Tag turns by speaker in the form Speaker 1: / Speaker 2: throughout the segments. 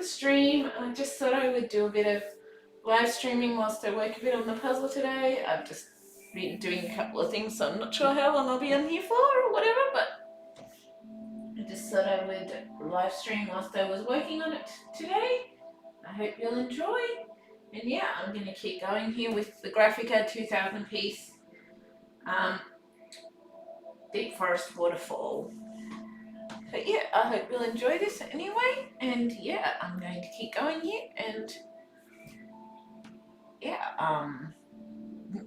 Speaker 1: the stream. I just thought I would do a bit of live streaming whilst I work a bit on the puzzle today. I've just been doing a couple of things, so I'm not sure how long I'll be on here for or whatever, but I just thought I would live stream whilst I was working on it today. I hope you'll enjoy. And yeah, I'm going to keep going here with the Grafika 2000 piece Deep Forest Waterfall. But yeah, I hope you'll enjoy this anyway. And yeah, I'm going to keep going here. And yeah,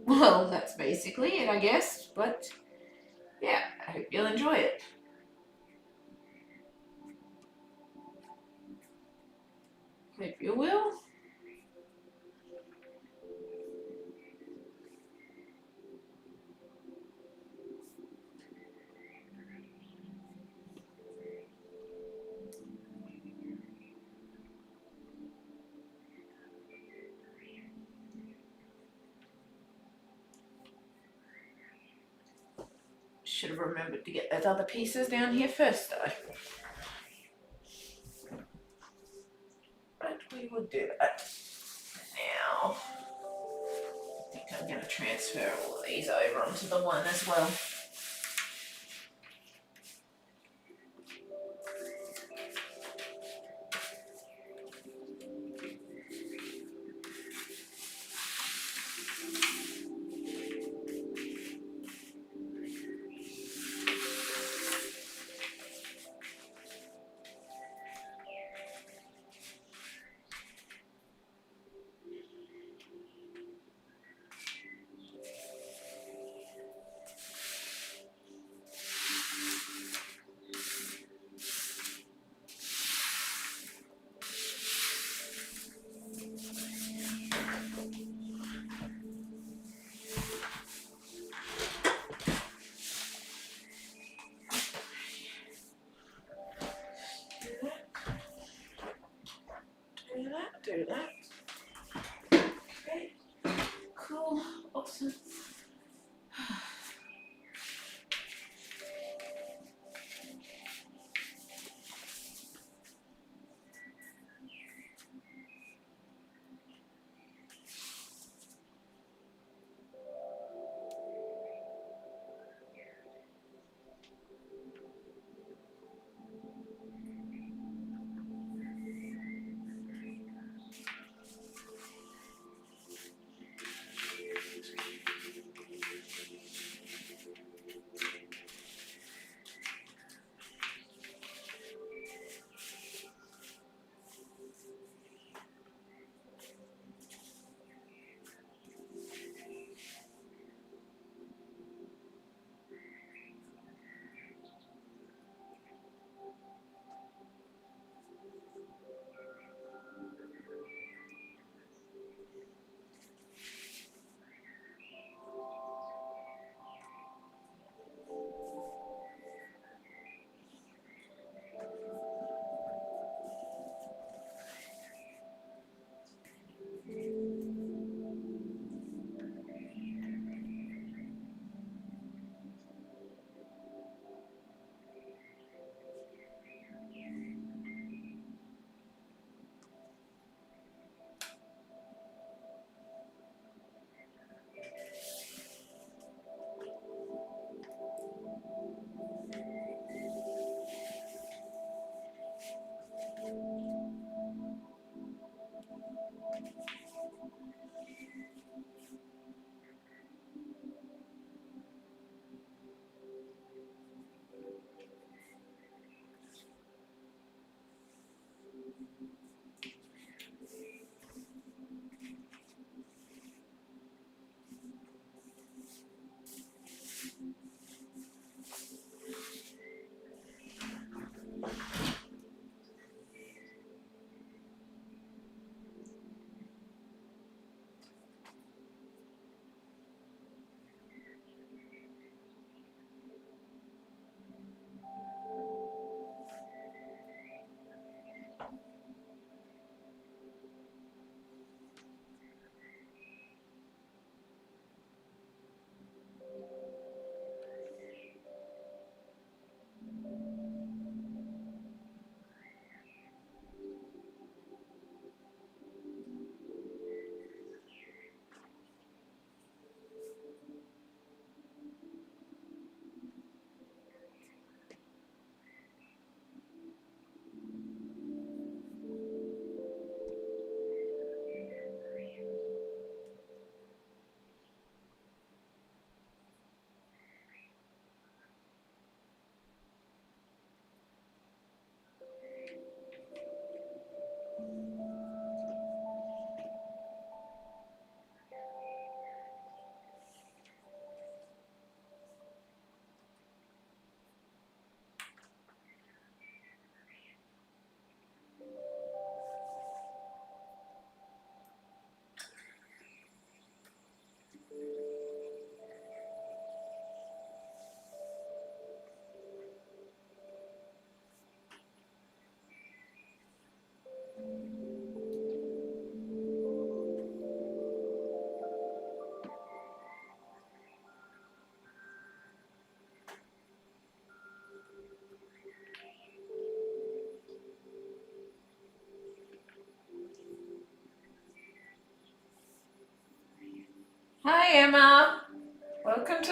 Speaker 1: well, that's basically it, I guess. But yeah, I hope you'll enjoy it. Hope you will. Should have remembered to get those other pieces down here first though. But we will do that. Now, I think I'm going to transfer all of these over onto the one as well. Do that. Okay, cool, awesome.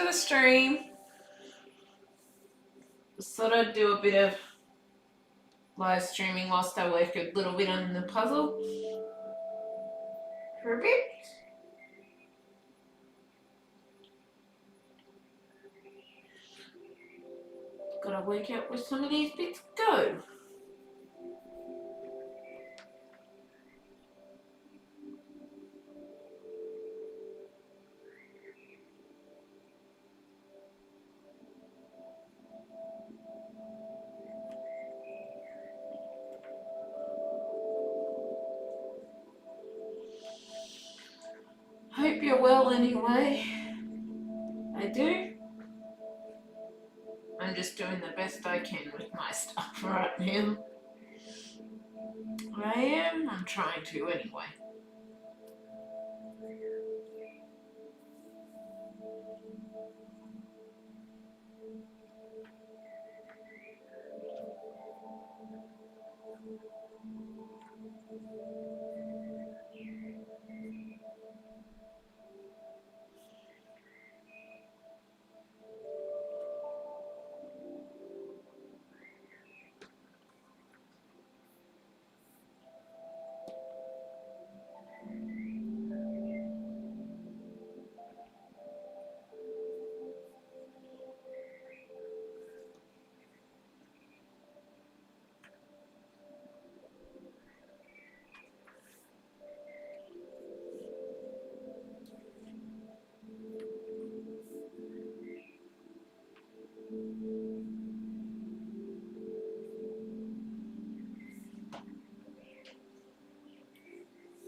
Speaker 1: to the stream. Sort of do a bit of live streaming whilst I work a little bit on the puzzle for a bit. Gotta work out where some of these bits go. Hope you're well anyway. I do. I'm just doing the best I can with my stuff right now. I'm trying to anyway.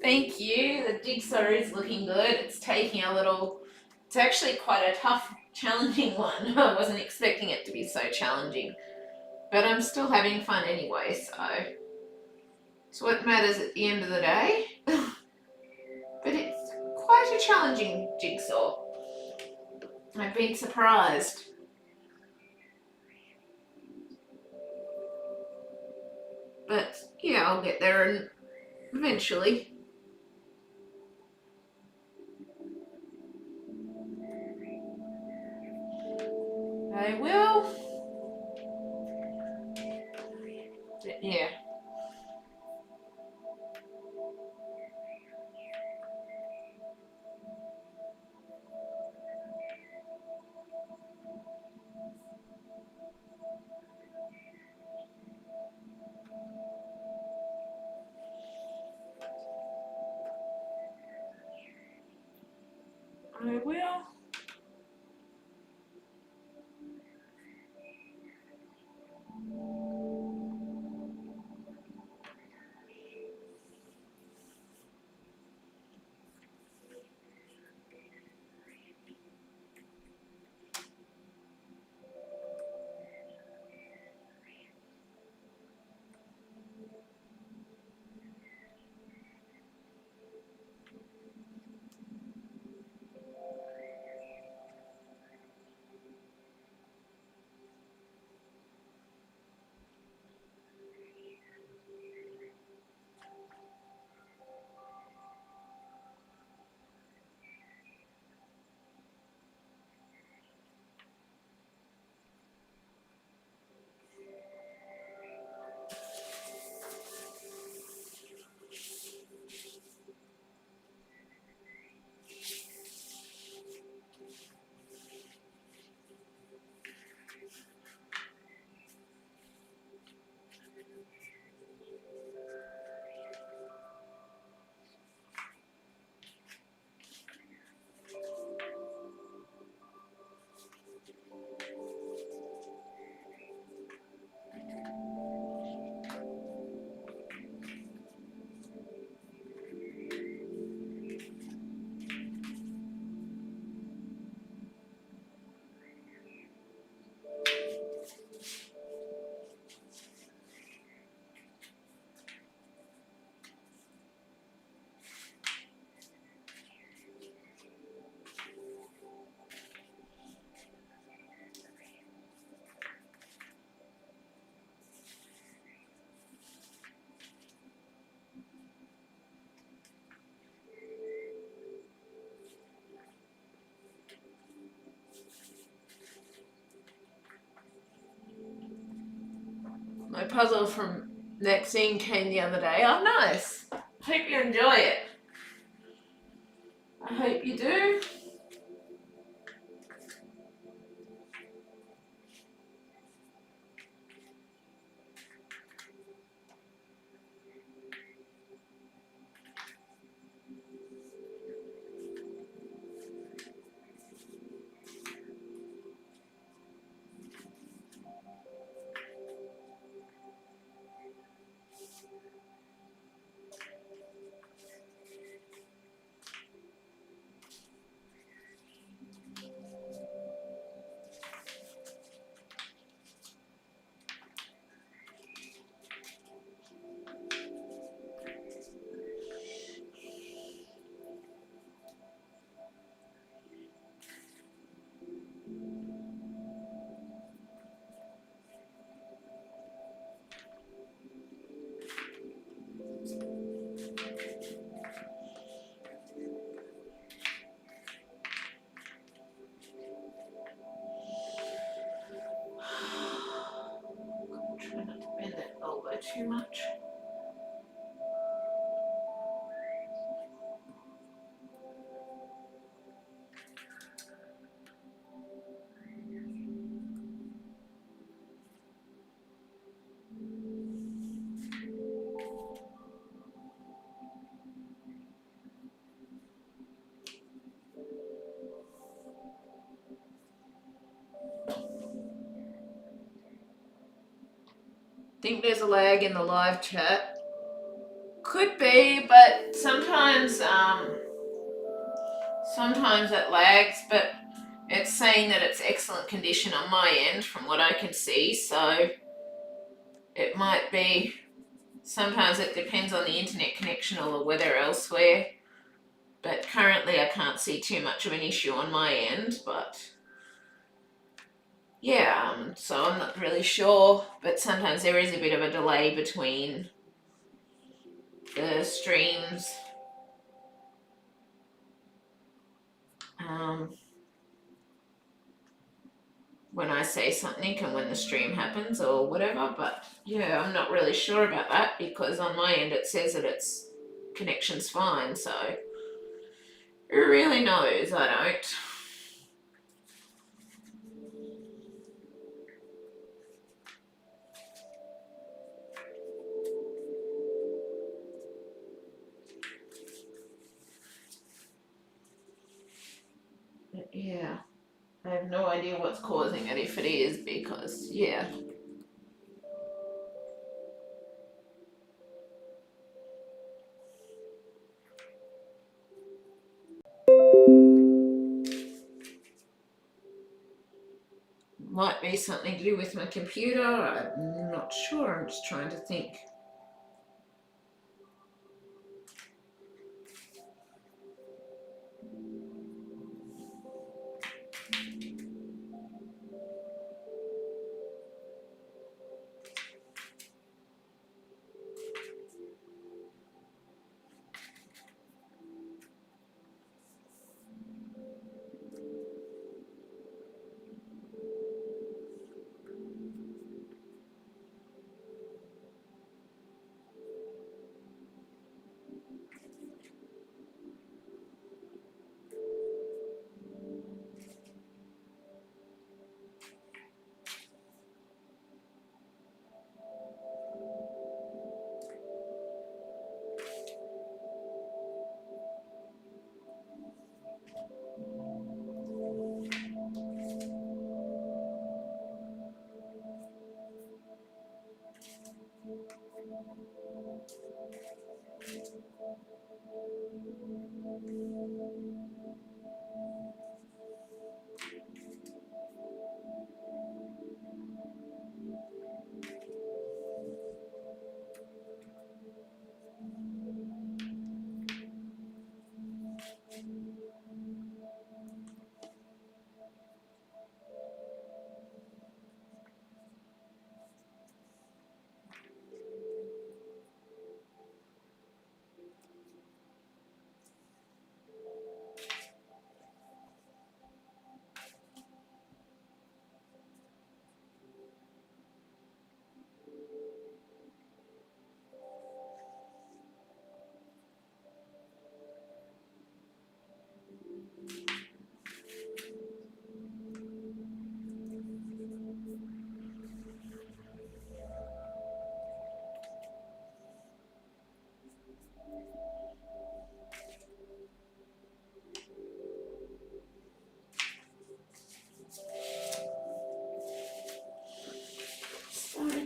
Speaker 1: Thank you. The jigsaw is looking good. It's taking a little, it's actually quite a tough, challenging one. I wasn't expecting it to be so challenging, but I'm still having fun anyway, so it's what matters at the end of the day. But it's quite a challenging jigsaw. I've been surprised. But yeah, I'll get there eventually. I will. Yeah. I will. My puzzle from Maxine came the other day. Oh, nice. Hope you enjoy it. I hope you do. Try not to bend that elbow too much. Think there's a lag in the live chat. Could be, but sometimes it lags, but it's saying that it's excellent condition on my end from what I can see, so it might be. Sometimes it depends on the internet connection or the weather elsewhere, but currently I can't see too much of an issue on my end, but yeah, so I'm not really sure, but sometimes there is a bit of a delay between the streams. When I say something and when the stream happens or whatever, but yeah, I'm not really sure about that because on my end it says that its connection's fine, so who really knows? I don't. But yeah, I have no idea what's causing it if it is, because yeah. Might be something to do with my computer, I'm not sure, I'm just trying to think.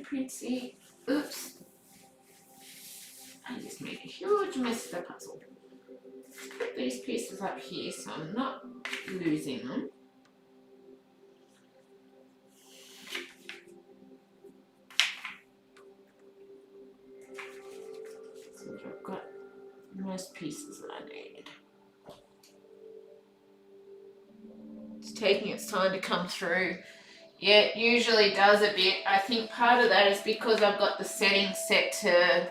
Speaker 1: Princey. Oops. I just made a huge mess of the puzzle. Put these pieces up here so I'm not losing them. So I've got most pieces that I need. It's taking its time to come through. Yeah, it usually does a bit. I think part of that is because I've got the settings set to,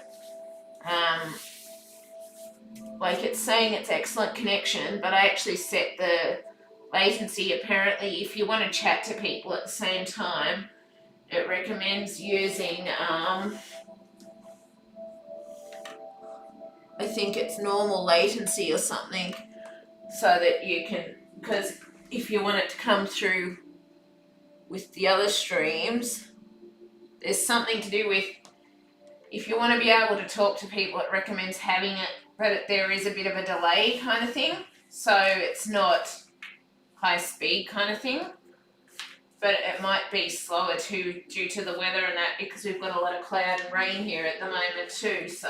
Speaker 1: like it's saying it's excellent connection, but I actually set the latency. Apparently, if you want to chat to people at the same time, it recommends using, I think it's normal latency or something, so that you can, because if you want it to come through with the other streams, there's something to do with, if you want to be able to talk to people, it recommends having it, but there is a bit of a delay kind of thing, so it's not high speed kind of thing, but it might be slower too due to the weather and that, because we've got a lot of cloud and rain here at the moment too, so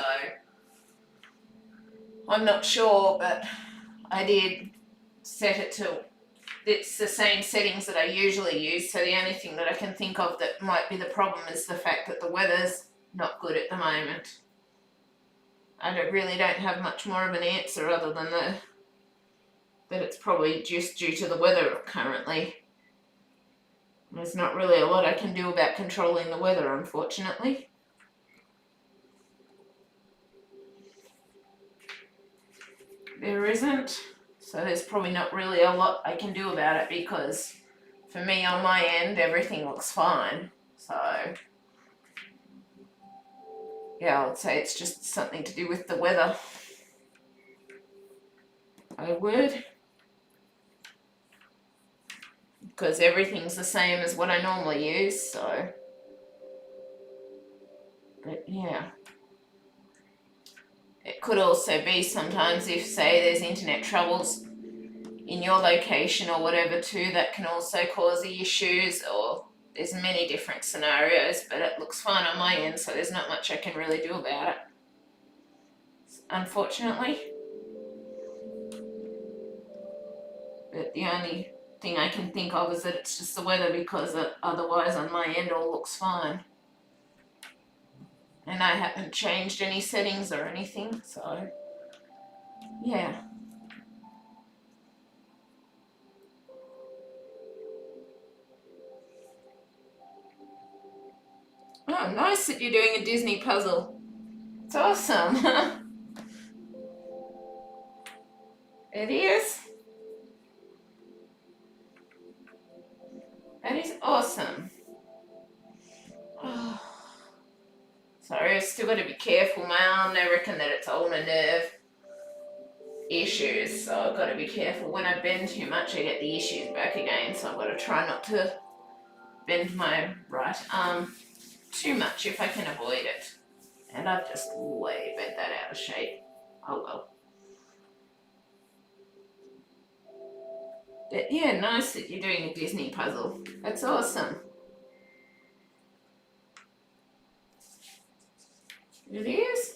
Speaker 1: I'm not sure, but I did set it to, it's the same settings that I usually use, so the only thing that I can think of that might be the problem is the fact that the weather's not good at the moment. I really don't have much more of an answer other than that it's probably just due to the weather currently. There's not really a lot I can do about controlling the weather, unfortunately. There isn't. So there's probably not really a lot I can do about it, because for me on my end everything looks fine. So yeah, I would say it's just something to do with the weather. I would. Because everything's the same as what I normally use, so. But yeah. It could also be sometimes if, say, there's internet troubles in your location or whatever too, that can also cause the issues, or there's many different scenarios, but it looks fine on my end, so there's not much I can really do about it, unfortunately. But the only thing I can think of is that it's just the weather, because otherwise on my end all looks fine. And I haven't changed any settings or anything, so yeah. Oh, nice that you're doing a Disney puzzle. It's awesome. It is. That is awesome. Oh. Sorry, I've still got to be careful. My arm, they reckon that it's ulnar nerve issues, so I've got to be careful. When I bend too much, I get the issues back again, so I've got to try not to bend my right arm too much if I can avoid it. And I've just way bent that out of shape. Oh well. But yeah, nice that you're doing a Disney puzzle. That's awesome. It is.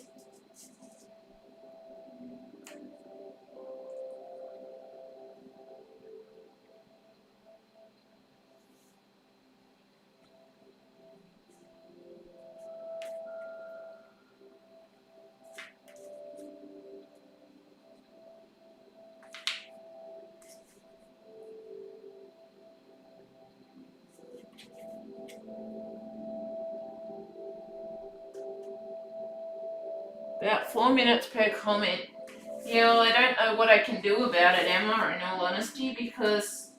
Speaker 1: About 4 minutes per comment. Yeah, well, I don't know what I can do about it, Emma, in all honesty, because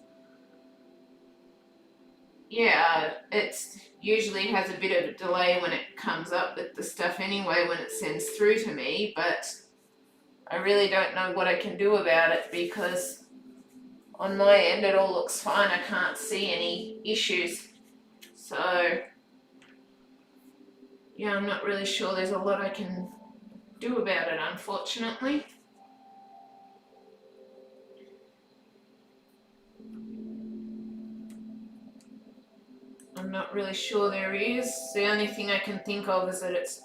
Speaker 1: yeah, it's usually has a bit of a delay when it comes up with the stuff anyway, when it sends through to me, but I really don't know what I can do about it, because on my end it all looks fine. I can't see any issues. So yeah, I'm not really sure there's a lot I can do about it, unfortunately. I'm not really sure there is. The only thing I can think of is that it's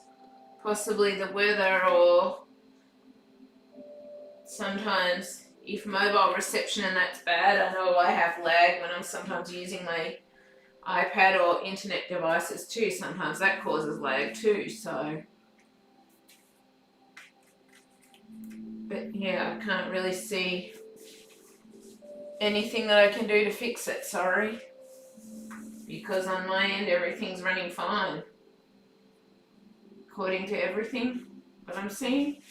Speaker 1: possibly the weather, or sometimes if mobile reception and that's bad. I know I have lag when I'm sometimes using my iPad or internet devices too. Sometimes that causes lag too, so. But yeah, I can't really see anything that I can do to fix it, sorry. Because on my end everything's running fine. According to everything that I'm seeing.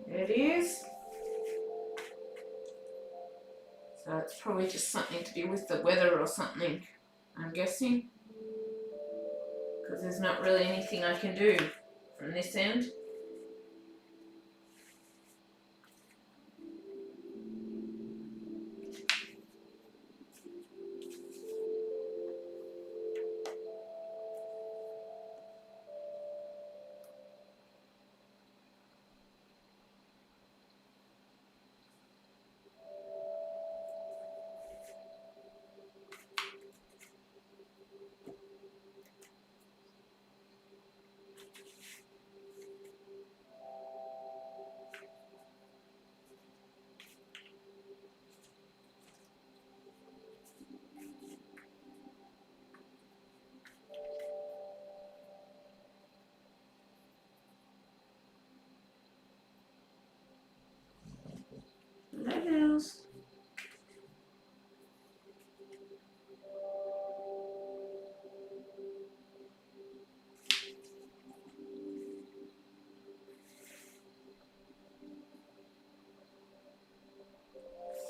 Speaker 1: It is. So it's probably just something to do with the weather or something, I'm guessing. Because there's not really anything I can do from this end. That is.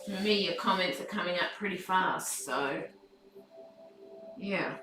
Speaker 1: For me, your comments are coming up pretty fast, so yeah.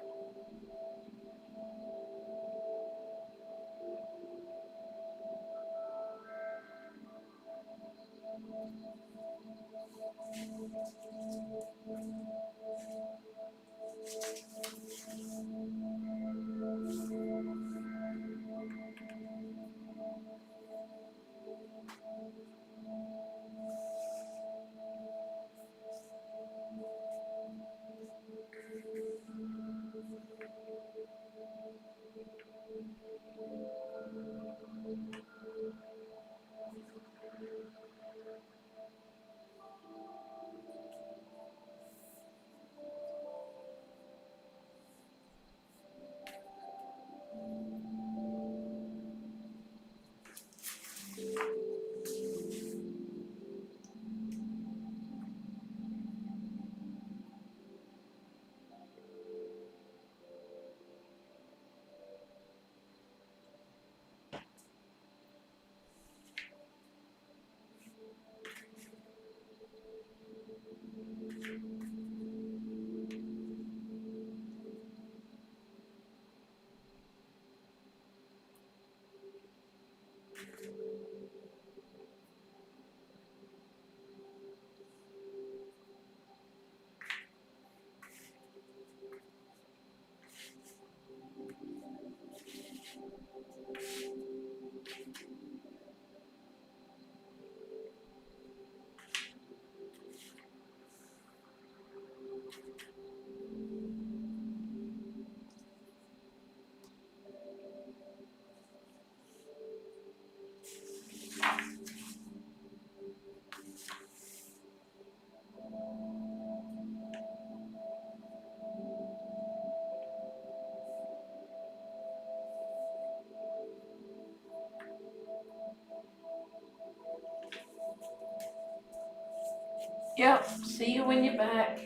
Speaker 1: Yep, see you when you're back.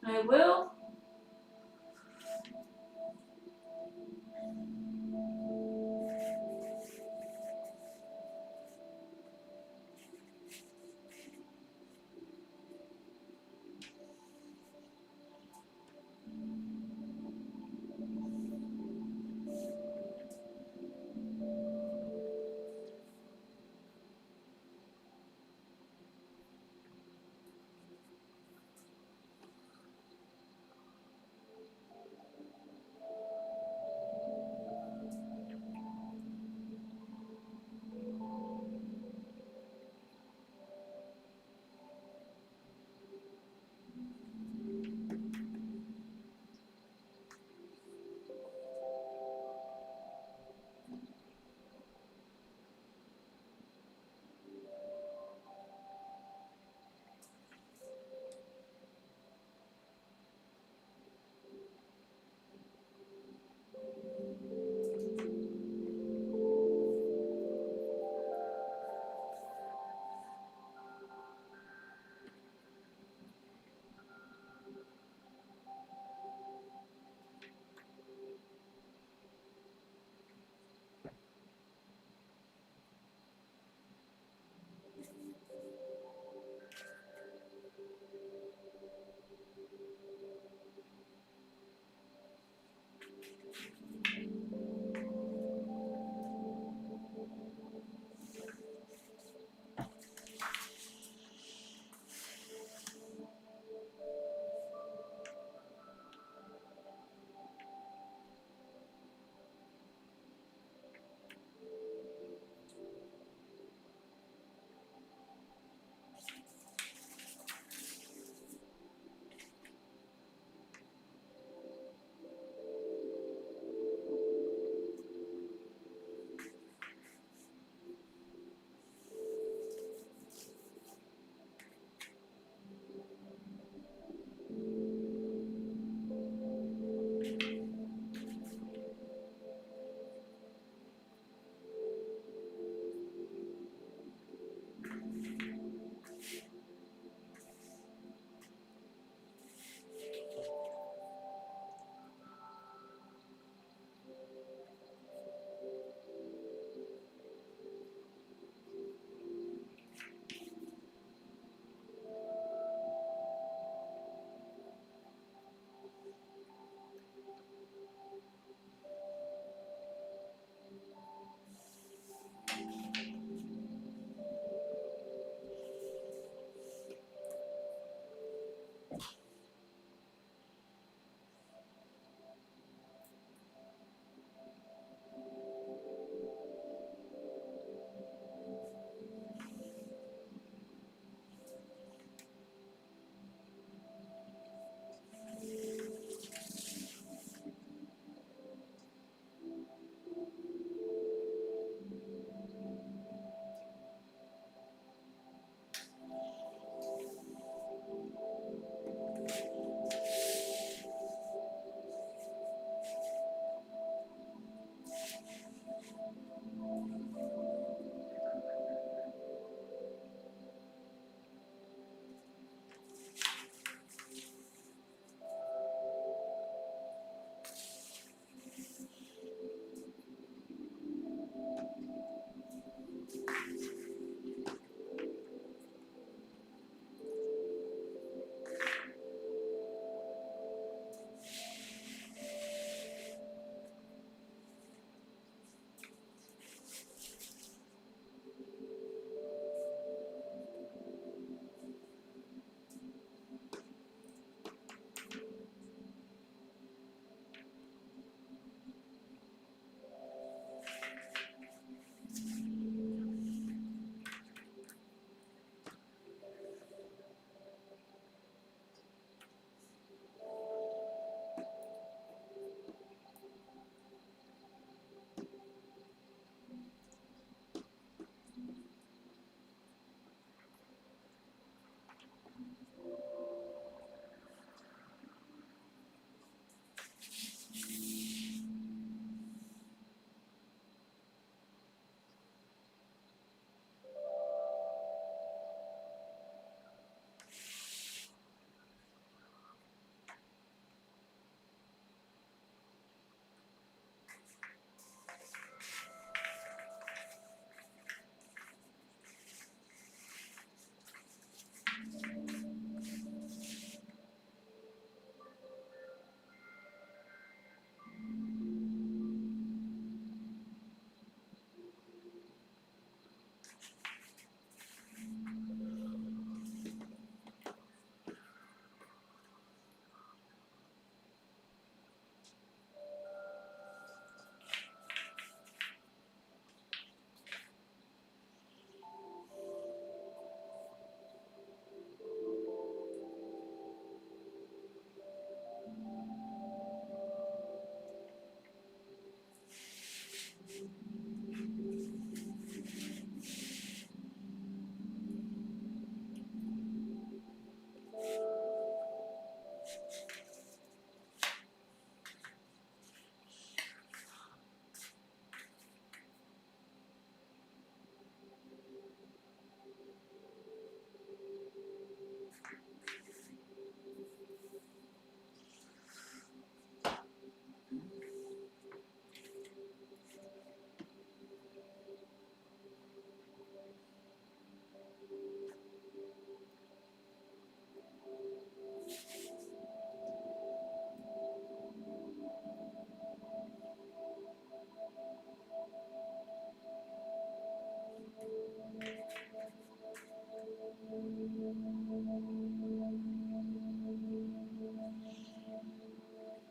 Speaker 1: I will.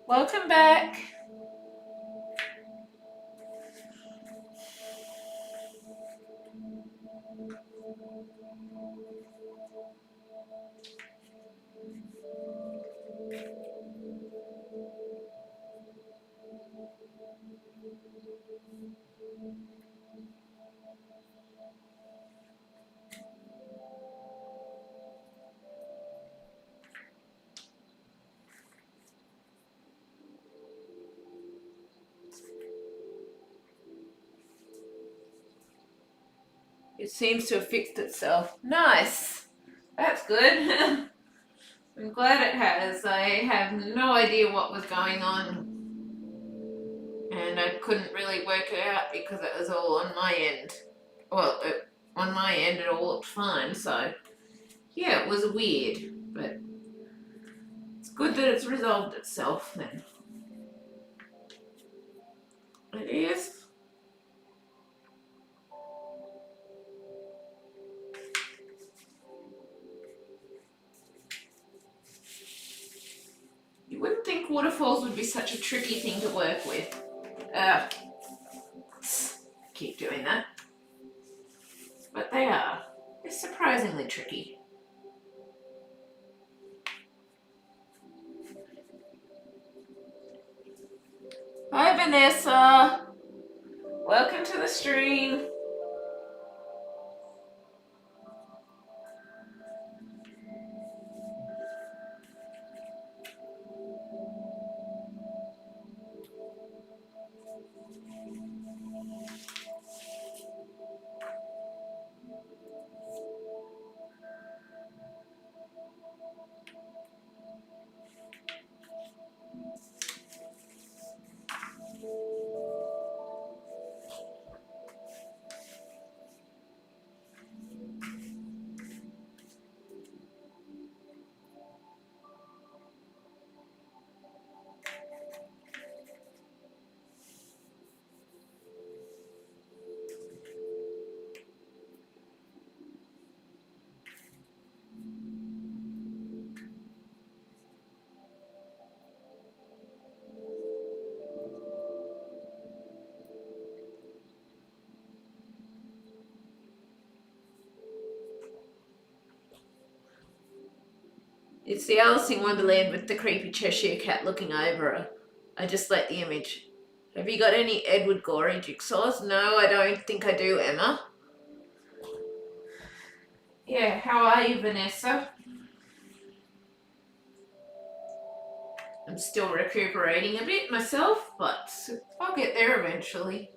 Speaker 1: Welcome back. It seems to have fixed itself. Nice. That's good. I'm glad it has. I have no idea what was going on, and I couldn't really work it out because it was all on my end. Well, on my end it all looked fine, so yeah, it was weird, but it's good that it's resolved itself then. It is. You wouldn't think waterfalls would be such a tricky thing to work with. Keep doing that. But they are. They're surprisingly tricky. Hi Vanessa. Welcome to the stream. It's the Alice in Wonderland with the creepy Cheshire cat looking over her. I just like the image. Have you got any Edward Gorey jigsaws? No, I don't think I do, Emma. Yeah, how are you, Vanessa? I'm still recuperating a bit myself, but I'll get there eventually.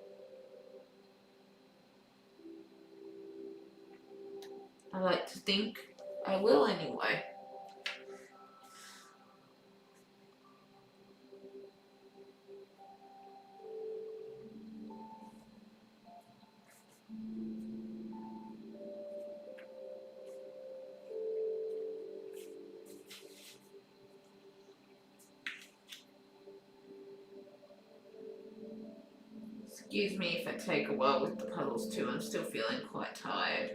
Speaker 1: I like to think I will anyway. Excuse me if I take a while with the puzzles too, I'm still feeling quite tired.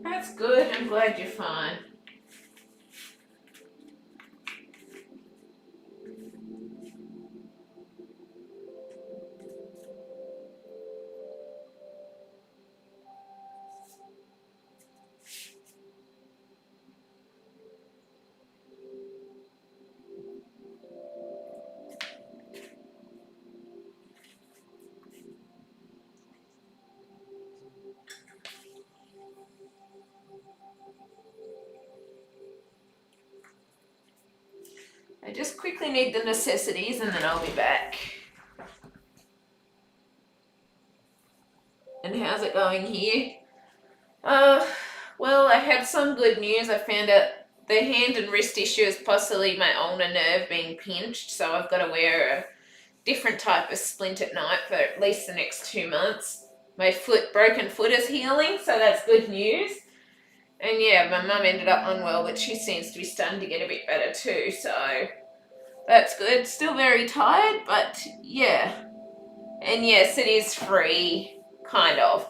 Speaker 1: That's good, I'm glad you're fine. I just quickly need the necessities and then I'll be back. And how's it going here? Uh, well, I had some good news. I found out the hand and wrist issue is possibly my ulnar nerve being pinched, so I've got to wear a different type of splint at night for at least the next 2 months. My broken foot is healing, so that's good news. And yeah, my mum ended up unwell, but she seems to be starting to get a bit better too, so that's good. Still very tired, but yeah. And yes, it is free, kind of.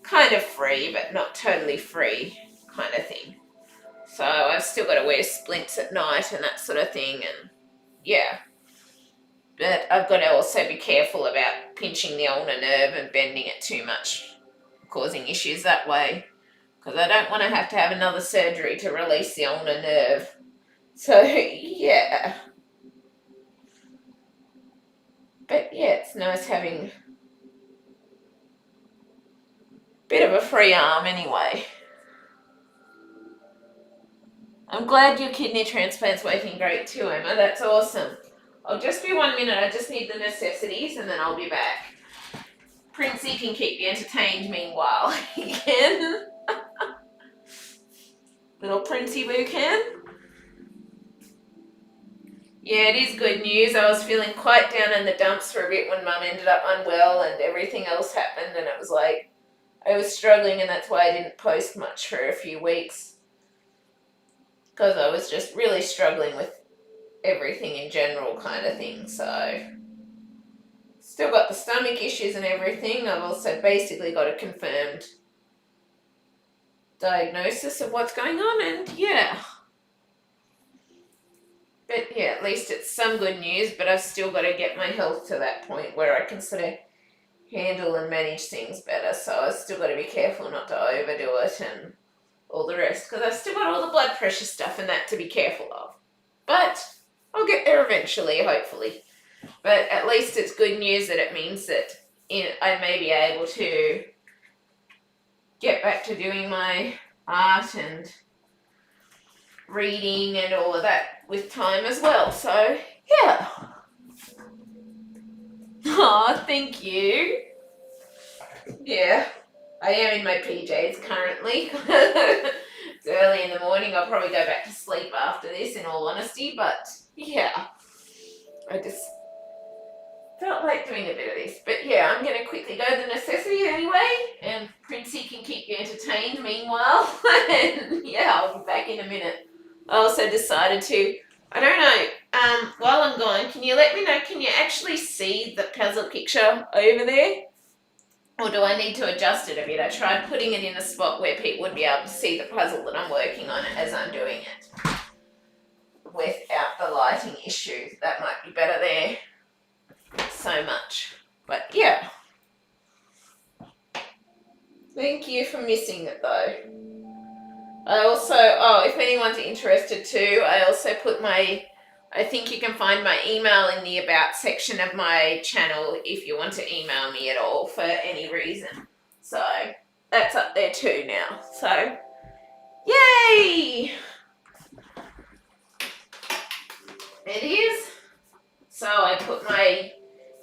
Speaker 1: Kind of free, but not totally free, kind of thing. So I've still got to wear splints at night and that sort of thing, and yeah. But I've got to also be careful about pinching the ulnar nerve and bending it too much, causing issues that way. Because I don't want to have another surgery to release the ulnar nerve. So yeah. But yeah, it's nice having a bit of a free arm anyway. I'm glad your kidney transplant's working great too, Emma. That's awesome. I'll just be 1 minute. I just need the necessities and then I'll be back. Princey can keep you entertained meanwhile. He can. Little Princey Boo can. Yeah, it is good news. I was feeling quite down in the dumps for a bit when Mum ended up unwell and everything else happened, and it was like I was struggling, and that's why I didn't post much for a few weeks, because I was just really struggling with everything in general kind of thing. So still got the stomach issues and everything. I've also basically got a confirmed diagnosis of what's going on, and yeah. But yeah, at least it's some good news, but I've still got to get my health to that point where I can sort of handle and manage things better. So I've still got to be careful not to overdo it and all the rest, because I've still got all the blood pressure stuff and that to be careful of. But I'll get there eventually, hopefully. But at least it's good news that it means that I may be able to get back to doing my art and reading and all of that with time as well. So yeah. Oh, thank you. Yeah, I am in my PJs currently. It's early in the morning. I'll probably go back to sleep after this, in all honesty. But yeah, I just felt like doing a bit of this. But yeah, I'm going to quickly go to the necessities anyway, and Princey can keep you entertained meanwhile. And yeah, I'll be back in a minute. I also decided to, I don't know, while I'm gone, can you let me know, can you actually see the puzzle picture over there? Or do I need to adjust it a bit? I tried putting it in a spot where people would be able to see the puzzle that I'm working on as I'm doing it, without the lighting issue. That might be better there. So much. But yeah. Thank you for missing it though. I also, if anyone's interested too, I also put I think you can find my email in the about section of my channel if you want to email me at all for any reason. So that's up there too now. So yay! It is. So I put my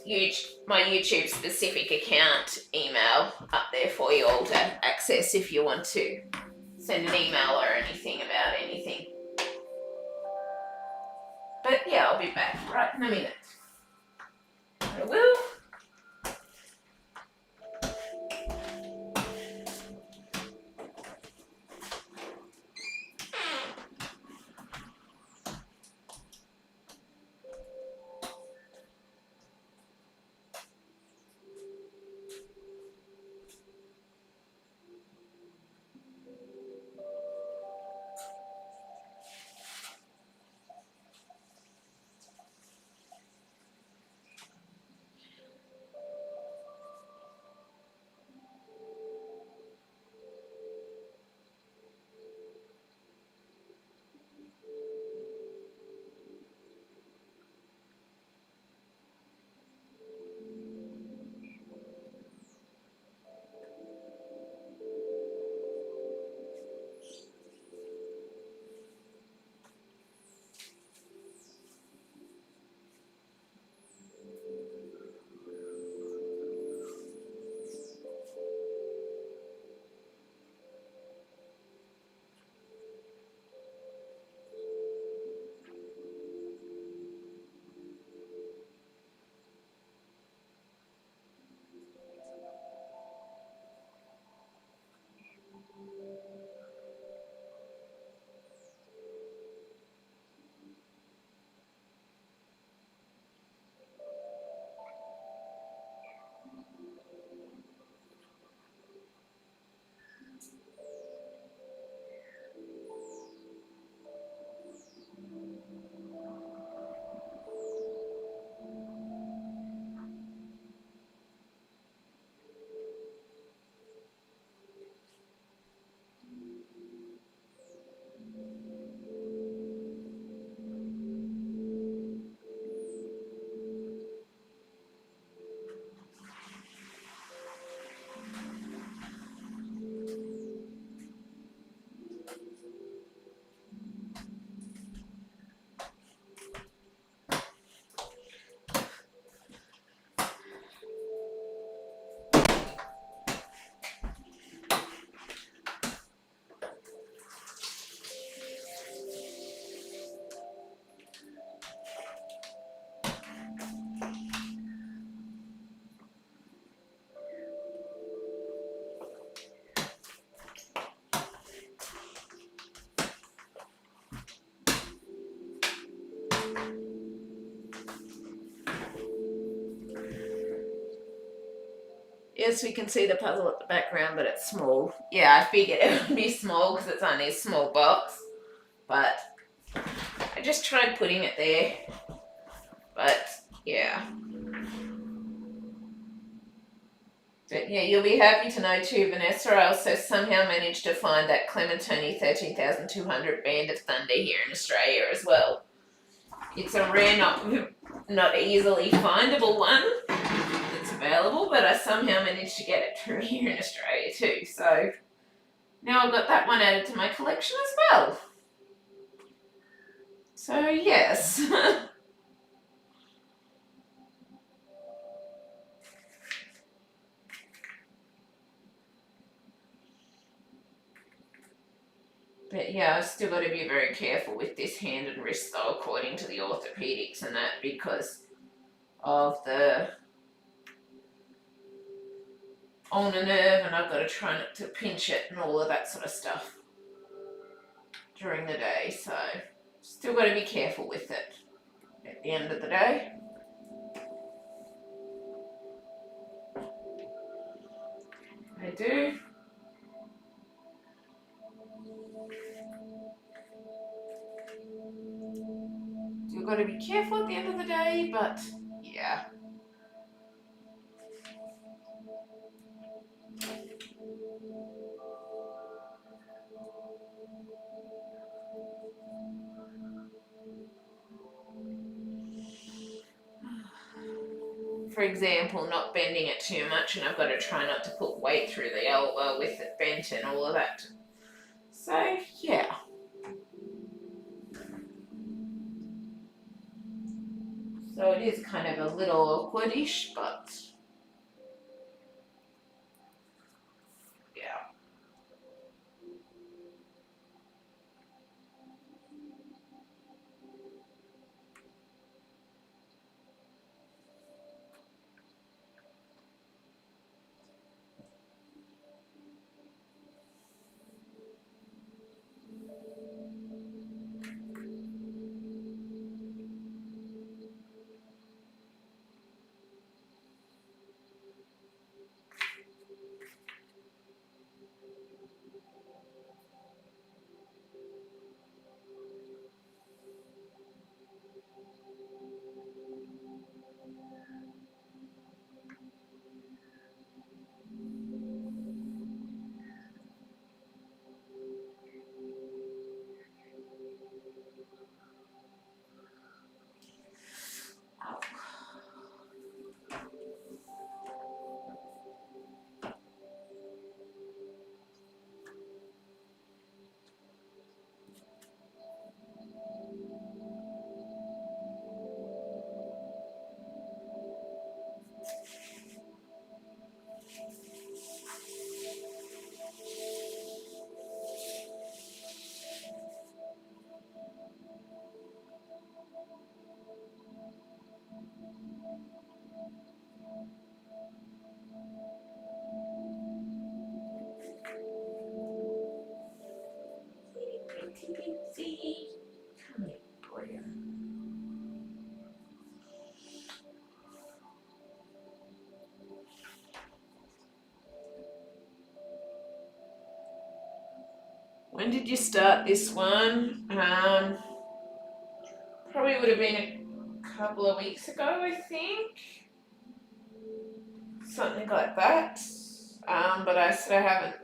Speaker 1: YouTube specific account email up there for you all to access if you want to send an email or anything about anything. But yeah, I'll be back right in a minute. I will. Yes, we can see the puzzle at the background, but it's small. Yeah, I figured it would be small because it's only a small box. But I just tried putting it there. But yeah. But yeah, you'll be happy to know too, Vanessa, I also somehow managed to find that Clementoni 13,200 Band of Thunder here in Australia as well. It's a rare, not easily findable one that's available, but I somehow managed to get it through here in Australia too. So now I've got that one added to my collection as well. So yes. But yeah, I've still got to be very careful with this hand and wrist though, according to the orthopedics and that, because of the ulnar nerve, and I've got to try not to pinch it and all of that sort of stuff during the day. So still got to be careful with it at the end of the day. I do. You've got to be careful at the end of the day, but yeah. For example, not bending it too much, and I've got to try not to put weight through the elbow with it bent and all of that. So yeah. So it is kind of a little awkward-ish, but yeah. Come here, boy. When did you start this one? Probably would have been a couple of weeks ago, I think. Something like that. But I sort of haven't.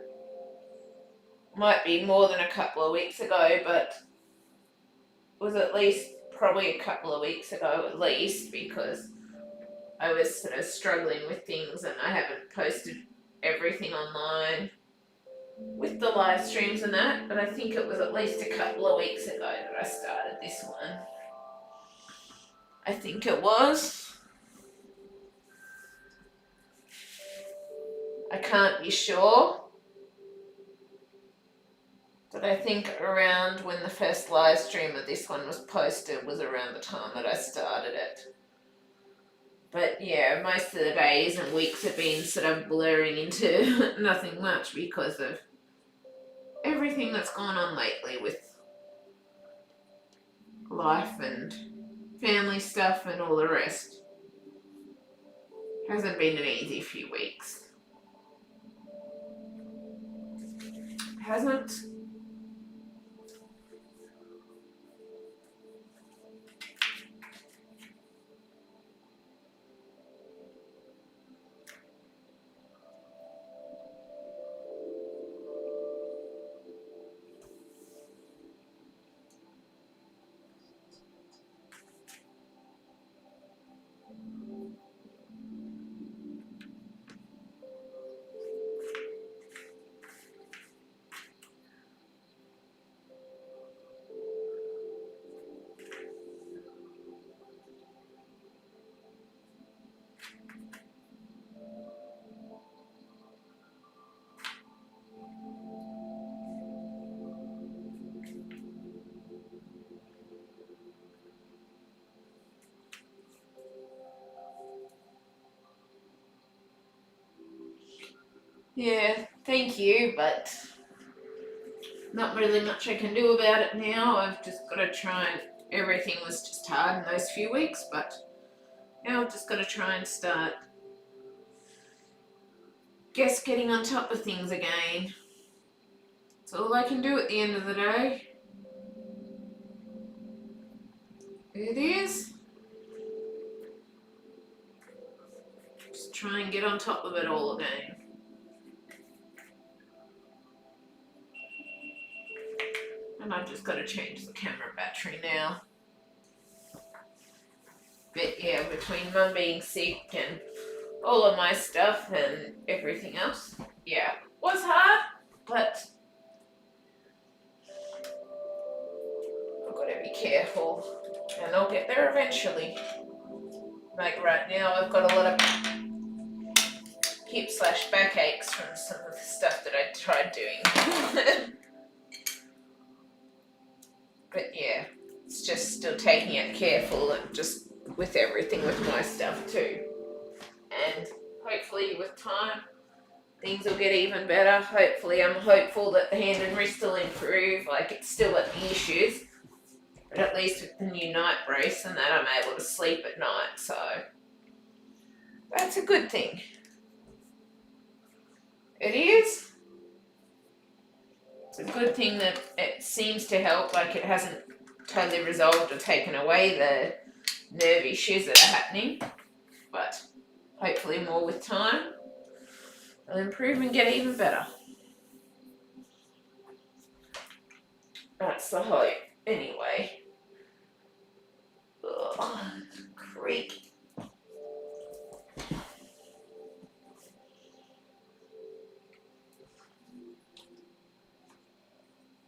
Speaker 1: Might be more than a couple of weeks ago, but it was at least probably a couple of weeks ago at least, because I was sort of struggling with things and I haven't posted everything online with the live streams and that, but I think it was at least a couple of weeks ago that I started this one. I think it was. I can't be sure, but I think around when the first live stream of this one was posted was around the time that I started it. But yeah, most of the days and weeks have been sort of blurring into nothing much because of everything that's gone on lately with life and family stuff and all the rest. Hasn't been an easy few weeks. hasn't. Yeah, thank you, but not really much I can do about it now. I've just got to try and everything was just hard in those few weeks, but now I've just got to try and start getting on top of things again. That's all I can do at the end of the day. It is. Just try and get on top of it all again. And I've just got to change the camera battery now. But yeah, between Mum being sick and all of my stuff and everything else, yeah, it was hard, but I've got to be careful and I'll get there eventually. Like right now, I've got a lot of hip/back aches from some of the stuff that I tried doing. But yeah, it's just still taking it careful and just with everything with my stuff too. And hopefully with time, things will get even better. Hopefully, I'm hopeful that the hand and wrist will improve. Like, it's still got the issues, but at least with the new night brace and that, I'm able to sleep at night, so that's a good thing. It is. It's a good thing that it seems to help. Like, it hasn't totally resolved or taken away the nerve issues that are happening, but hopefully more with time it'll improve and get even better. That's the hope, anyway. Ugh, creak.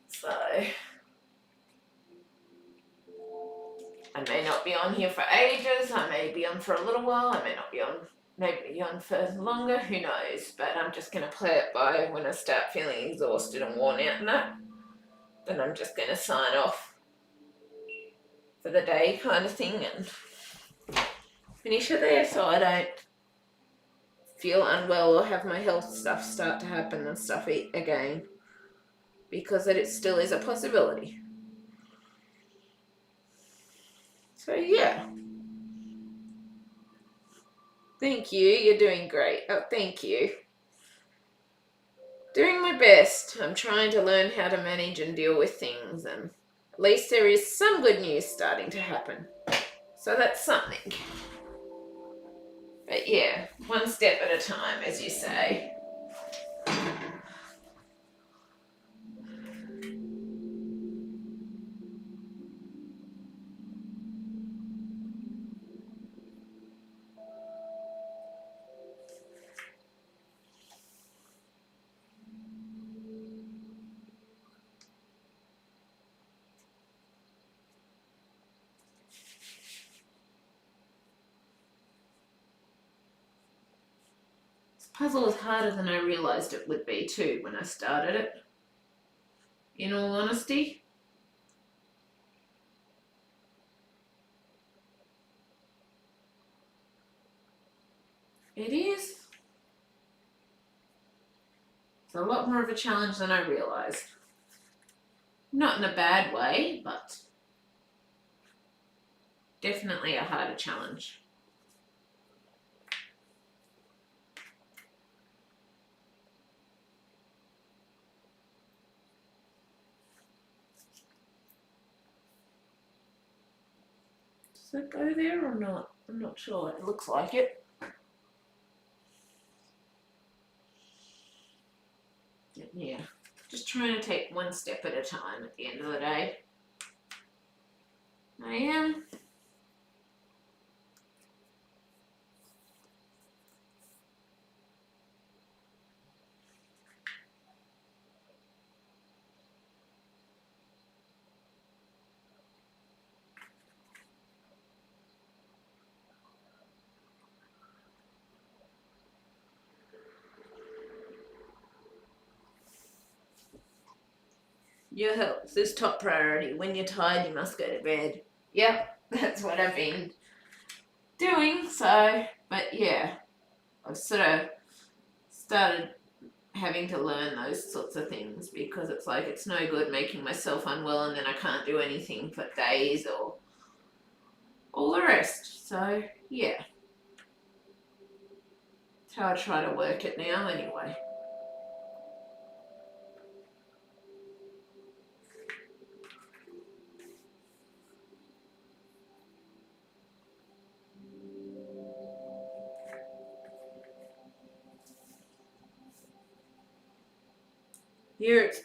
Speaker 1: So, I may not be on here for ages, I may be on for a little while, I may not be on, maybe on for longer, who knows, but I'm just going to play it by when I start feeling exhausted and worn out and that, then I'm just going to sign off for the day kind of thing and finish it there so I don't feel unwell or have my health stuff start to happen and stuff again, because it still is a possibility. So yeah, thank you, you're doing great. Oh, thank you. Doing my best. I'm trying to learn how to manage and deal with things, and at least there is some good news starting to happen, so that's something. But yeah, one step at a time, as you say. Puzzle is harder than I realised it would be too when I started it, in all honesty. It is. It's a lot more of a challenge than I realised. Not in a bad way, but definitely a harder challenge. Does that go there or not? I'm not sure. It looks like it. Yeah, just trying to take one step at a time at the end of the day. I am. Your health is top priority. When you're tired, you must go to bed. Yep, that's what I've been doing. So, but yeah, I've sort of started having to learn those sorts of things because it's like it's no good making myself unwell and then I can't do anything for days or all the rest. So, yeah, that's how I try to work it now anyway. Here it's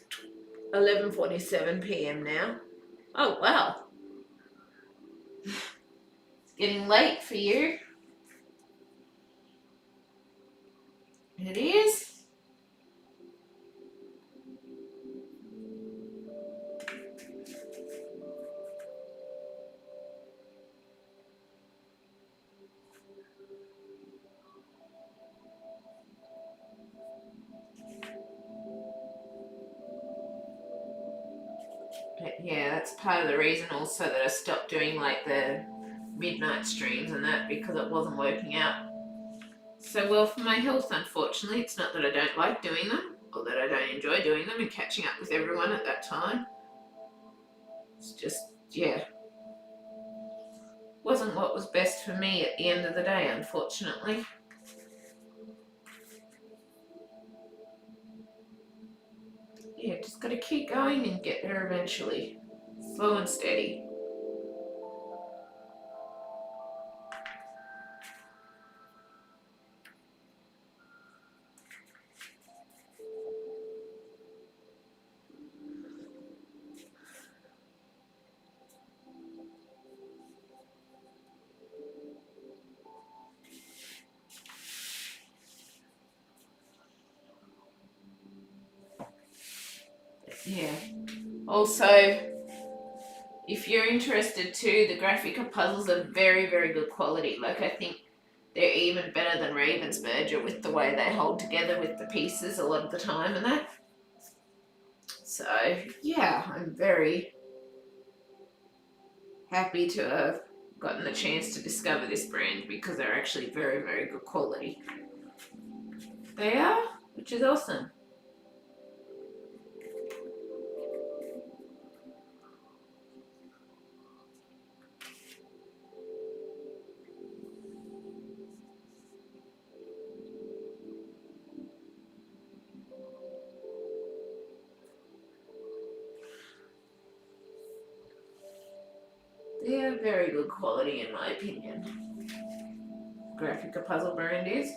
Speaker 1: 11:47 p.m. now. Oh, wow. It's getting late for you. It is. But yeah, that's part of the reason also that I stopped doing like the midnight streams and that because it wasn't working out so well for my health, unfortunately. It's not that I don't like doing them or that I don't enjoy doing them and catching up with everyone at that time. It's just, yeah, wasn't what was best for me at the end of the day, unfortunately. Yeah, just got to keep going and get there eventually. Slow and steady. Yeah. Also, if you're interested too, the Grafika puzzles are very, very good quality. Like, I think they're even better than Ravensburger with the way they hold together with the pieces a lot of the time and that. So, yeah, I'm very happy to have gotten the chance to discover this brand because they're actually very, very good quality. They are, which is awesome. They are very good quality in my opinion. Grafika puzzle brand is.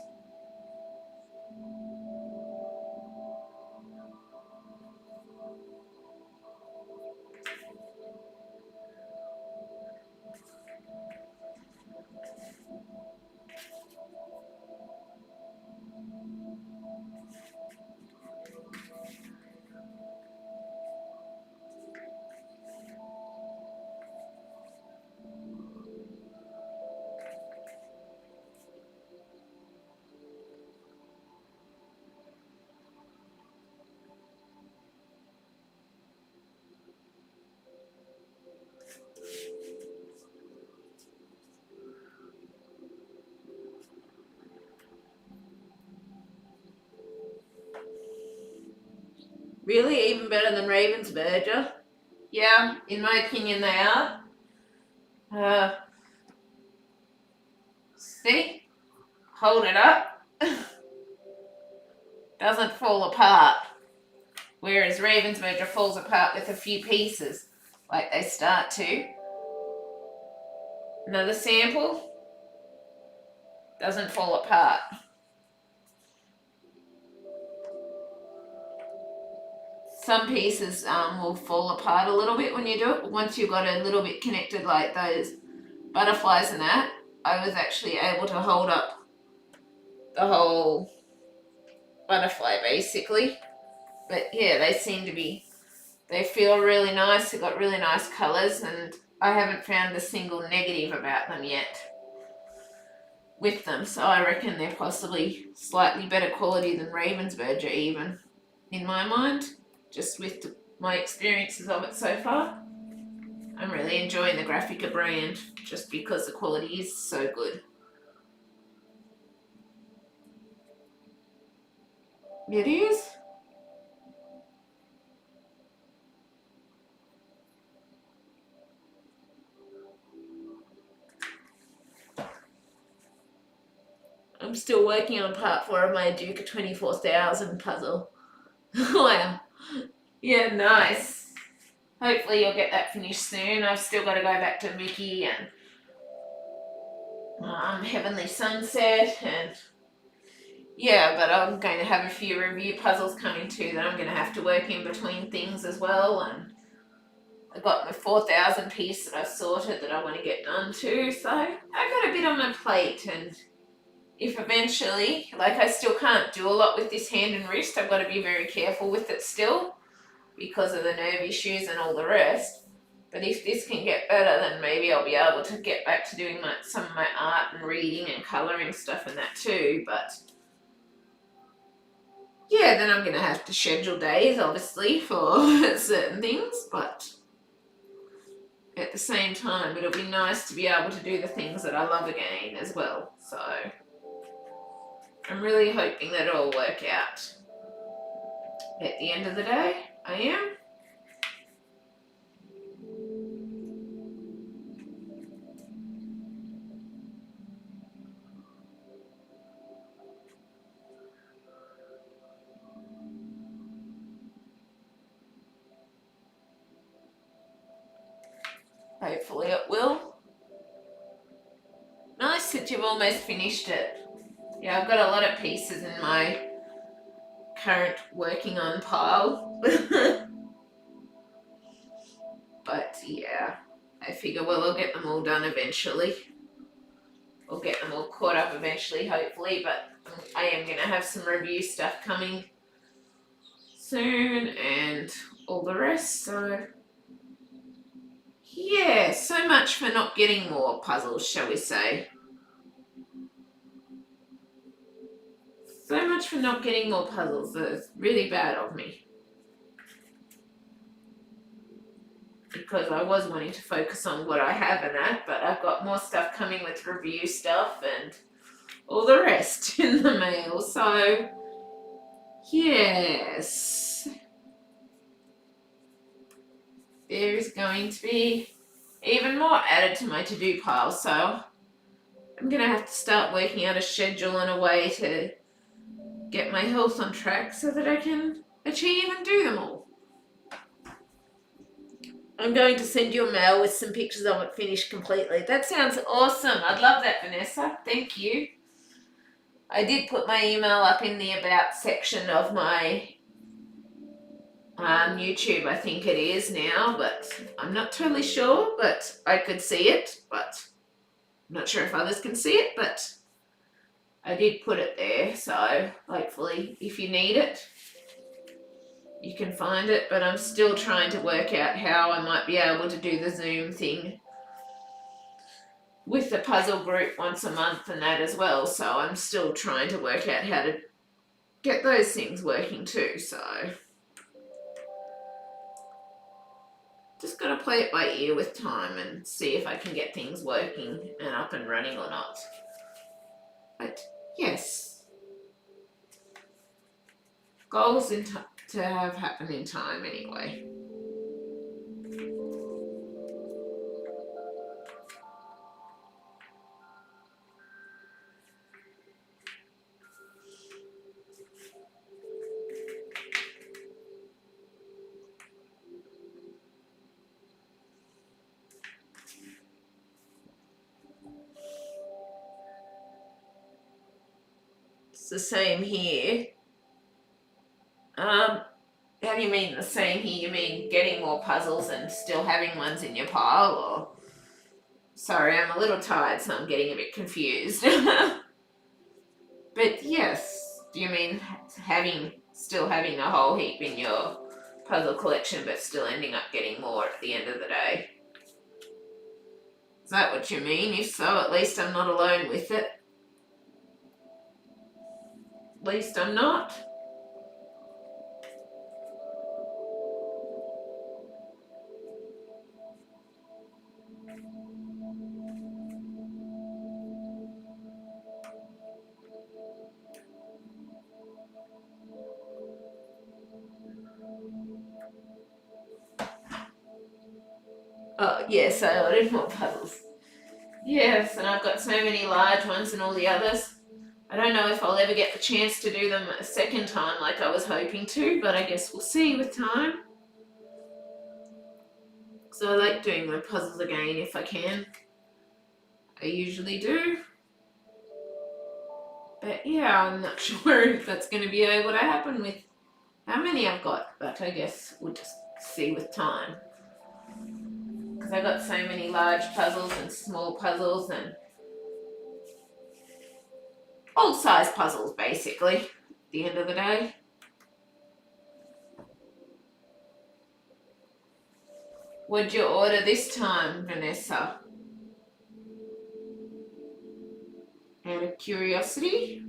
Speaker 1: Really? Even better than Ravensburger? Yeah, in my opinion they are. See? Hold it up. Doesn't fall apart. Whereas Ravensburger falls apart with a few pieces, like they start to. Another sample. Doesn't fall apart. Some pieces will fall apart a little bit when you do it, but once you've got a little bit connected like those butterflies and that, I was actually able to hold up the whole butterfly basically. But yeah, they seem to be, they feel really nice. They've got really nice colours, and I haven't found a single negative about them yet with them, so I reckon they're possibly slightly better quality than Ravensburger even, in my mind, just with my experiences of it so far. I'm really enjoying the Grafika brand just because the quality is so good. It is. I'm still working on part 4 of my Duca 24,000 puzzle. Wow. Yeah, nice. Hopefully you'll get that finished soon. I've still got to go back to Mickey and Heavenly Sunset, and yeah, but I'm going to have a few review puzzles coming too that I'm going to have to work in between things as well, and I've got my 4,000 piece that I've sorted that I want to get done too, so I've got a bit on my plate, and if eventually, like I still can't do a lot with this hand and wrist, I've got to be very careful with it still because of the nerve issues and all the rest. But if this can get better, then maybe I'll be able to get back to doing some of my art and reading and colouring stuff and that too. But yeah, then I'm going to have to schedule days, obviously, for certain things. But at the same time, it'll be nice to be able to do the things that I love again as well. So I'm really hoping that it'll work out. At the end of the day, I am. Hopefully it will. Nice that you've almost finished it. Yeah, I've got a lot of pieces in my current working on pile. But yeah, I figure, well, we'll get them all done eventually. We'll get them all caught up eventually, hopefully, but I am going to have some review stuff coming soon and all the rest, so yeah, so much for not getting more puzzles, shall we say. So much for not getting more puzzles. That's really bad of me. Because I was wanting to focus on what I have and that, but I've got more stuff coming with review stuff and all the rest in the mail. So, yes. There is going to be even more added to my to-do pile. So, I'm going to have to start working out a schedule and a way to get my health on track so that I can achieve and do them all. I'm going to send you a mail with some pictures of it finished completely. That sounds awesome. I'd love that, Vanessa. Thank you. I did put my email up in the About section of my YouTube, I think it is now, but I'm not totally sure, but I could see it, but I'm not sure if others can see it, but I did put it there, so hopefully if you need it, you can find it, but I'm still trying to work out how I might be able to do the Zoom thing with the puzzle group once a month and that as well, so I'm still trying to work out how to get those things working too, so just got to play it by ear with time and see if I can get things working and up and running or not. But yes, goals to have happen in time anyway. the same here. How do you mean the same here? You mean getting more puzzles and still having ones in your pile, or? Sorry, I'm a little tired, so I'm getting a bit confused. But yes, do you mean still having a whole heap in your puzzle collection, but still ending up getting more at the end of the day? Is that what you mean? If so, at least I'm not alone with it. At least I'm not. Oh, yes, I ordered more puzzles. Yes, and I've got so many large ones and all the others. I don't know if I'll ever get the chance to do them a second time like I was hoping to, but I guess we'll see with time. So I like doing my puzzles again if I can. I usually do. But yeah, I'm not sure if that's going to be able to happen with how many I've got, but I guess we'll just see with time. Because I got so many large puzzles and small puzzles and all size puzzles basically at the end of the day. What'd you order this time, Vanessa? Out of curiosity?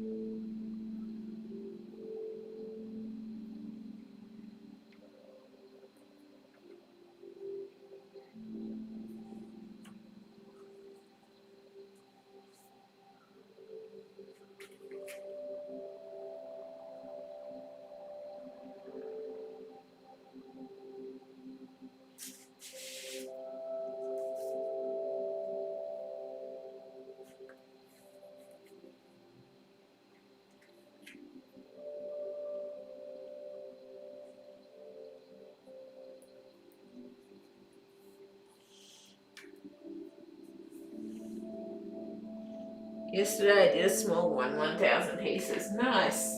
Speaker 1: Yesterday I did a small one, 1,000 pieces. Nice.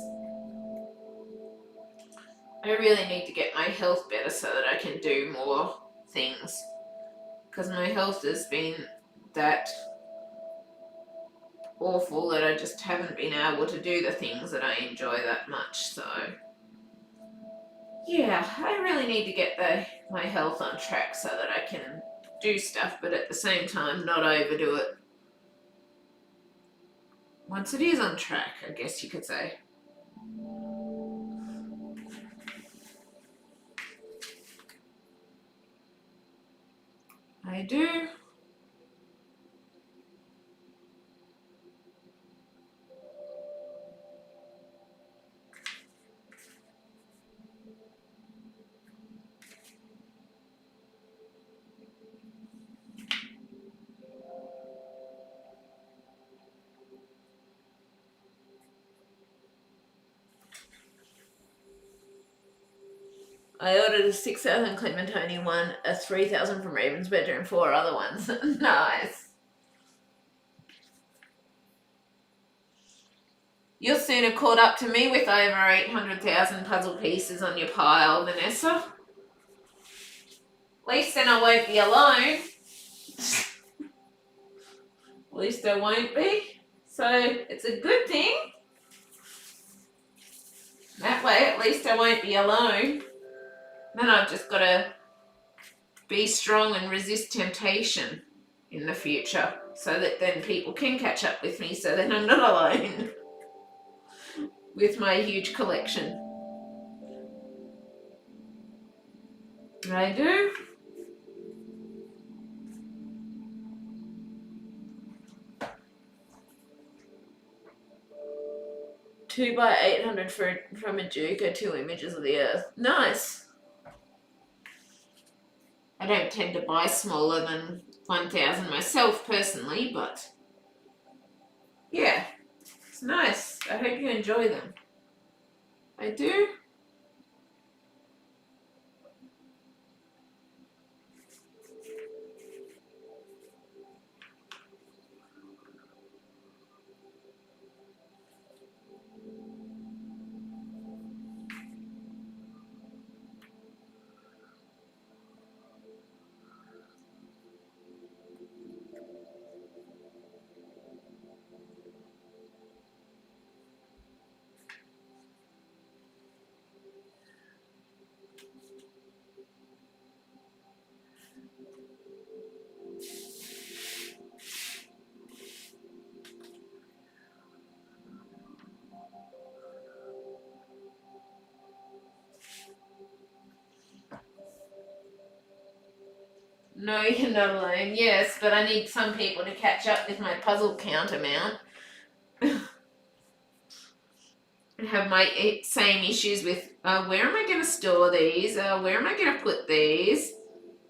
Speaker 1: I really need to get my health better so that I can do more things. Because my health has been that awful that I just haven't been able to do the things that I enjoy that much. So, yeah, I really need to get my health on track so that I can do stuff, but at the same time not overdo it. Once it is on track, I guess you could say. I do. I ordered a 6,000 Clementine one, a 3,000 from Ravensbedder, and 4 other ones. Nice. You're soon have caught up to me with over 800,000 puzzle pieces on your pile, Vanessa. At least then I won't be alone. At least I won't be. So it's a good thing. That way at least I won't be alone. Then I've just got to be strong and resist temptation in the future so that then people can catch up with me so then I'm not alone with my huge collection. I do. Two by 800 from a Duke, 2 images of the Earth. Nice. I don't tend to buy smaller than 1,000 myself personally, but yeah, it's nice. I hope you enjoy them. I do. No, you're not alone. Yes, but I need some people to catch up with my puzzle count amount. I have my same issues with where am I going to store these? Where am I going to put these?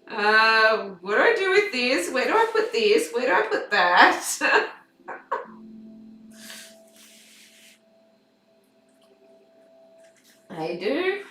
Speaker 1: What do I do with this? Where do I put this? Where do I put that? I do.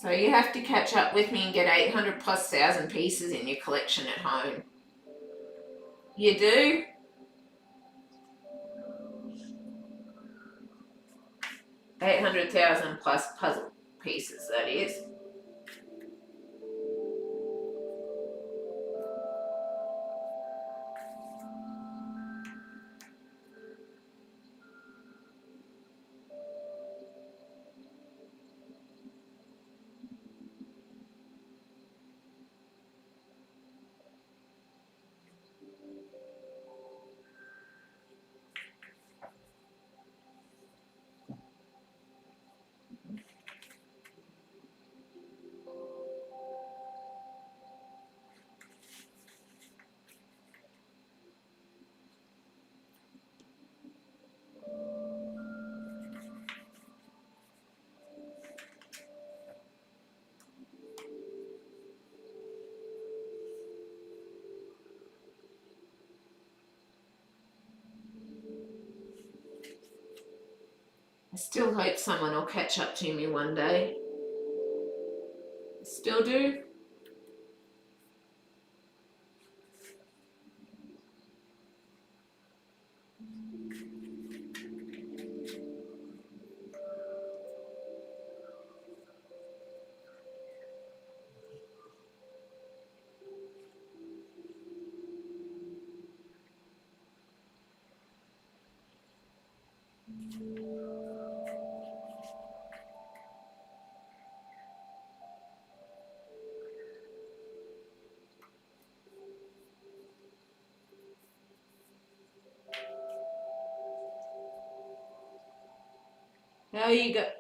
Speaker 1: So you have to catch up with me and get 800 plus thousand pieces in your collection at home. You do? 800,000 plus puzzle pieces, that is. I still hope someone will catch up to me one day. Still do?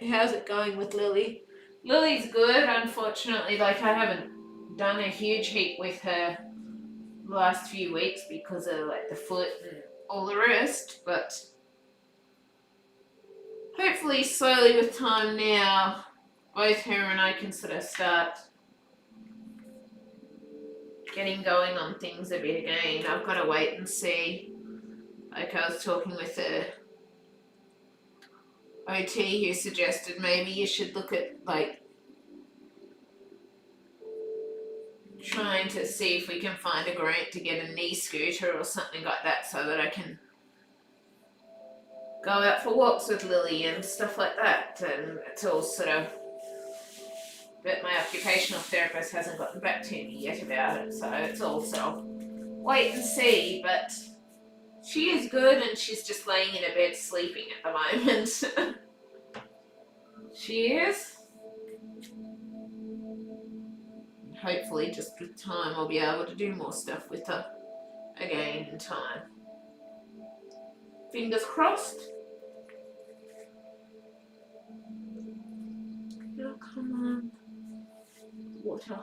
Speaker 1: How's it going with Lily? Lily's good, unfortunately. Like, I haven't done a huge heap with her the last few weeks because of like the foot and all the rest, but hopefully slowly with time now, both her and I can sort of start getting going on things a bit again. I've got to wait and see. Like, I was talking with a OT who suggested maybe you should look at like trying to see if we can find a grant to get a knee scooter or something like that so that I can go out for walks with Lily and stuff like that. And it's all sort of, but my occupational therapist hasn't gotten back to me yet about it, so it's all sort of wait and see. But she is good, and she's just laying in a bed sleeping at the moment. She is. Hopefully, just with time, I'll be able to do more stuff with her again in time. Fingers crossed. Oh, come on. Water.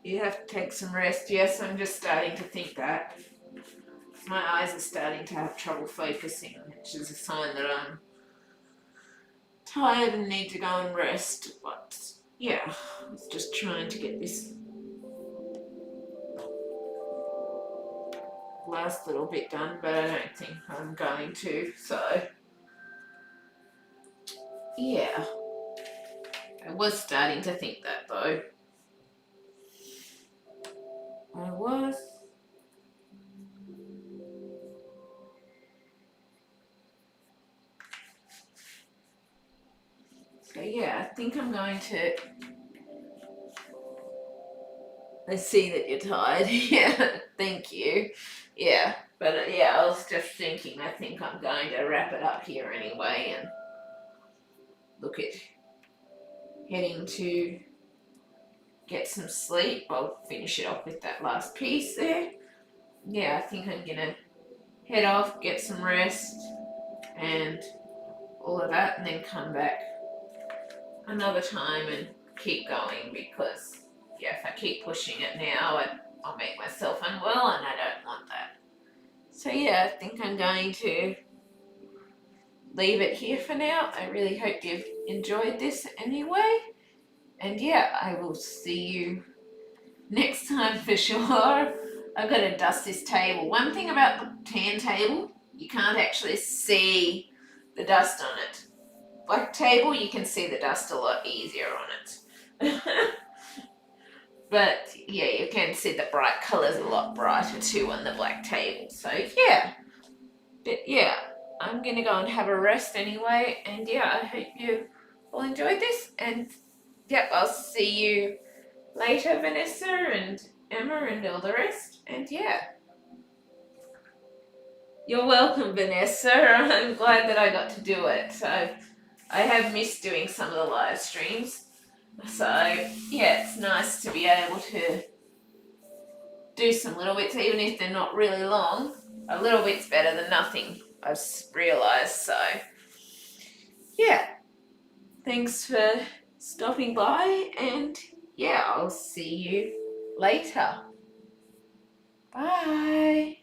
Speaker 1: You have to take some rest. Yes, I'm just starting to think that. My eyes are starting to have trouble focusing, which is a sign that I'm tired and need to go and rest. But yeah, I was just trying to get this last little bit done, but I don't think I'm going to. So yeah, I was starting to think that though. I was. So yeah, I think I'm going to. I see that you're tired. Yeah, thank you. Yeah, but yeah, I was just thinking, I think I'm going to wrap it up here anyway and look at heading to get some sleep. I'll finish it off with that last piece there. Yeah, I think I'm gonna head off, get some rest and all of that, and then come back another time and keep going, because yeah, if I keep pushing it now, I'll make myself unwell and I don't want that. So yeah, I think I'm going to leave it here for now. I really hope you've enjoyed this anyway. And yeah, I will see you next time for sure. I've got to dust this table. One thing about the tan table, you can't actually see the dust on it. Black table, you can see the dust a lot easier on it. But yeah, you can see the bright colours a lot brighter too on the black table. So yeah, but yeah, I'm gonna go and have a rest anyway. And yeah, I hope you all enjoyed this. And yeah, I'll see you later, Vanessa and Emma and all the rest. And yeah, you're welcome, Vanessa. I'm glad that I got to do it. So I have missed doing some of the live streams. So yeah, it's nice to be able to do some little bits, even if they're not really long. A little bit's better than nothing, I've realised. So yeah, thanks for stopping by, and yeah, I'll see you later. Bye.